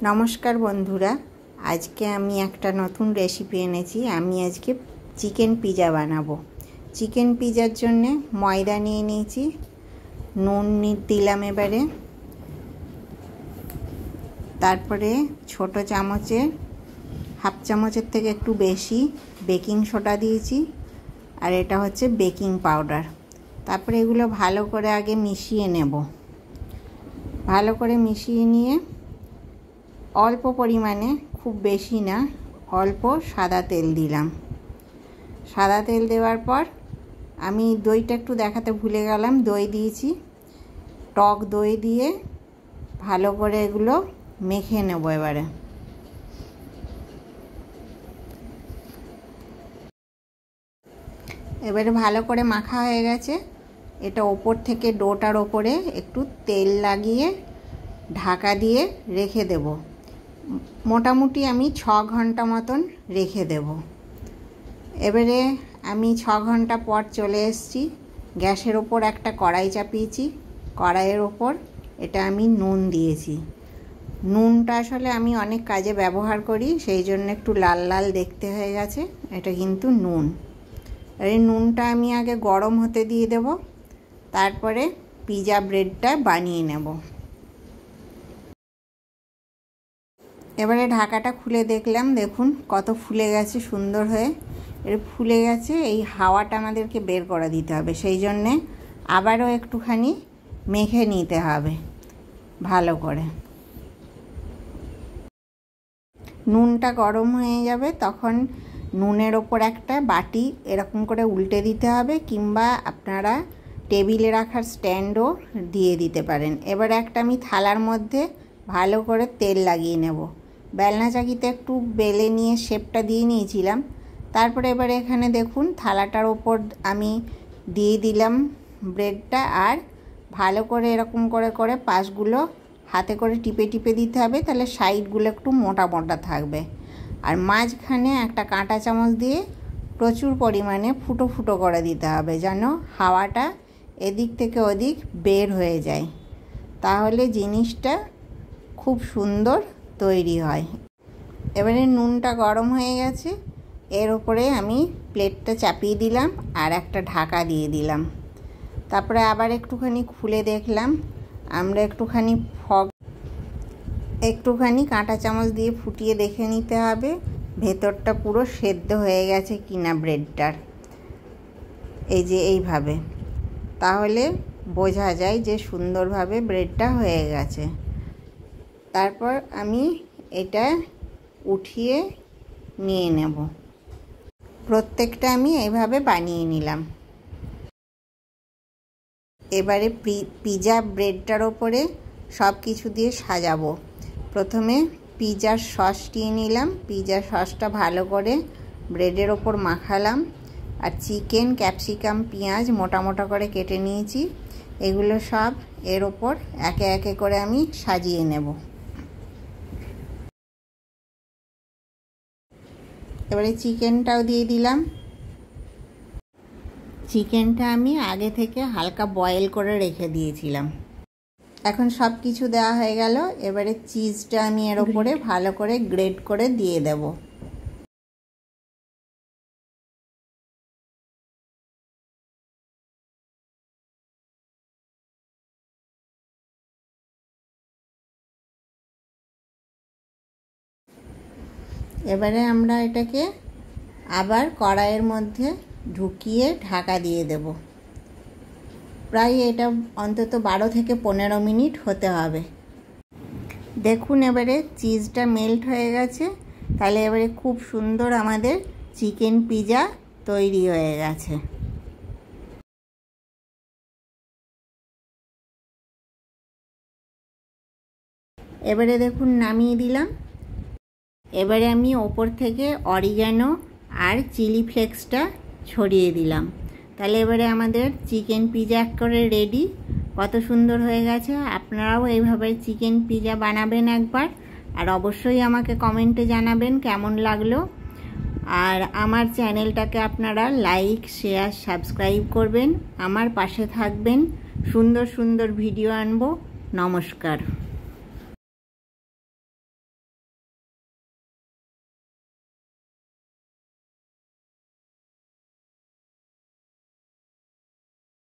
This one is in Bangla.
नमस्कार बंधुरा आज के आमी एक नतून रेसिपि एनेছি। आमी आज के चिकेन पिज़्ज़ा बानाबो। चिकेन पिज़्ज़ार जन्य मयदा निये निয়েছি, নুন दिलाम एबारे, तारपरे छोटो चामचेर हाफ चामचेर थेके एकटू बेशी बेकिंग सोडा दिয়েছি और एटा होच्छे बेकिंग पाउडार। तारपरे एगुलो भालो करे आगे मिशिए नेब। भालो करे मिशिए निये अल्प परिमाणे, खूब बेशी ना, अल्प सादा तेल दिलाम। सादा तेल देवार पर आमी दईटा एकटू देखाते भूले गेलाम, दई दिয়েছি। टक दई दिए भालो करे एगुलो मेखे नेब। एबारे भालो करे माखा हये गेছে। এটা ওপর থেকে ডোটার ওপরে একটু তেল লাগিয়ে ঢাকা দিয়ে রেখে দেব। মোটামুটি আমি 6 ঘন্টা মতন রেখে দেব। এবারে আমি 6 ঘন্টা পর চলে এসেছি। গ্যাসের ওপর একটা কড়াই চাপিয়েছি। কড়াইয়ের ওপর এটা আমি নুন দিয়েছি। নুনটা আসলে আমি অনেক কাজে ব্যবহার করি, সেই জন্য একটু লাল লাল দেখতে হয়ে গেছে। এটা কিন্তু নুন। এই নুনটা আমি আগে গরম হতে দিয়ে দেব, তারপরে পিৎজা ব্রেডটা বানিয়ে নেব। এবারে ঢাকাটা খুলে দেখলাম, দেখুন কত ফুলে গেছে সুন্দর হয়ে। এর ফুলে গেছে, এই হাওয়াটা আমাদেরকে বের করে দিতে হবে, সেই জন্যে আবারও একটুখানি মেখে নিতে হবে ভালো করে। নুনটা গরম হয়ে যাবে, তখন নুনের ওপর একটা বাটি এরকম করে উল্টে দিতে হবে, কিংবা আপনারা টেবিলে রাখার স্ট্যান্ডও দিয়ে দিতে পারেন। এবারে একটা আমি থালার মধ্যে ভালো করে তেল লাগিয়ে নেব। বেলনা চাকিতে একটু বেলে নিয়ে শেপটা দিয়ে নিয়েছিলাম। তারপরে এবারে এখানে দেখুন থালাটার ওপর আমি দিয়ে দিলাম ব্রেডটা, আর ভালো করে এরকম করে করে পাশগুলো হাতে করে টিপে টিপে দিতে হবে, তাহলে সাইডগুলো একটু মোটা মোটা থাকবে। আর মাঝখানে একটা কাঁটা চামচ দিয়ে প্রচুর পরিমাণে ফুটো ফুটো করে দিতে হবে, যেন হাওয়াটা এদিক থেকে ওদিক বের হয়ে যায়, তাহলে জিনিসটা খুব সুন্দর তৈরি হয়। এবারে নুনটা গরম হয়ে গেছে, এর উপরে আমি প্লেটটা চাপিয়ে দিলাম আর একটা ঢাকা দিয়ে দিলাম। তারপরে আবার একটুখানি খুলে দেখলাম, আমরা একটুখানি কাঁটা চামচ দিয়ে ফুটিয়ে দেখে নিতে হবে ভেতরটা পুরো সেদ্ধ হয়ে গেছে কিনা ব্রেডটার। এই যে এইভাবে, তাহলে বোঝা যায় যে সুন্দরভাবে ব্রেডটা হয়ে গেছে। তারপর আমি এটা উঠিয়ে নিয়ে নেব। প্রত্যেকটা আমি এইভাবে বানিয়ে নিলাম। এবারে পিৎজা ব্রেডটার ওপরে সব কিছু দিয়ে সাজাবো। প্রথমে পিৎজার সস নিয়ে নিলাম, পিৎজার সসটা ভালো করে ব্রেডের ওপর মাখালাম, আর চিকেন, ক্যাপসিকাম, পেঁয়াজ মোটা মোটা করে কেটে নিয়েছি, এগুলো সব এর ওপর একে একে করে আমি সাজিয়ে নেব। এবারে চিকেনটাও দিয়ে দিলাম। চিকেনটা আমি আগে থেকে হালকা বয়েল করে রেখে দিয়েছিলাম। এখন সব কিছু দেওয়া হয়ে গেল। এবারে চিজটা আমি এর ওপরে ভালো করে গ্রেট করে দিয়ে দেব। এবারে আমরা এটাকে আবার কড়াইয়ের মধ্যে ঢুকিয়ে ঢাকা দিয়ে দেব। প্রায় এটা অন্তত 12 থেকে 15 মিনিট হতে হবে। দেখুন এবারে চিজটা মেল্ট হয়ে গেছে, তাহলে এবারে খুব সুন্দর আমাদের চিকেন পিৎজা তৈরি হয়ে গেছে। এবারে দেখুন নামিয়ে দিলাম। এবারে আমি ওপর থেকে অরিগানো আর চিলি ফ্লেক্সটা ছড়িয়ে দিলাম। তাহলে এবারে আমাদের চিকেন পিৎজা করে রেডি। কত সুন্দর হয়ে গেছে। আপনারাও এইভাবে চিকেন পিৎজা বানাবেন একবার, আর অবশ্যই আমাকে কমেন্টে জানাবেন কেমন লাগলো। আর আমার চ্যানেলটাকে আপনারা লাইক, শেয়ার, সাবস্ক্রাইব করবেন, আমার পাশে থাকবেন। সুন্দর সুন্দর ভিডিও আনবো। নমস্কার।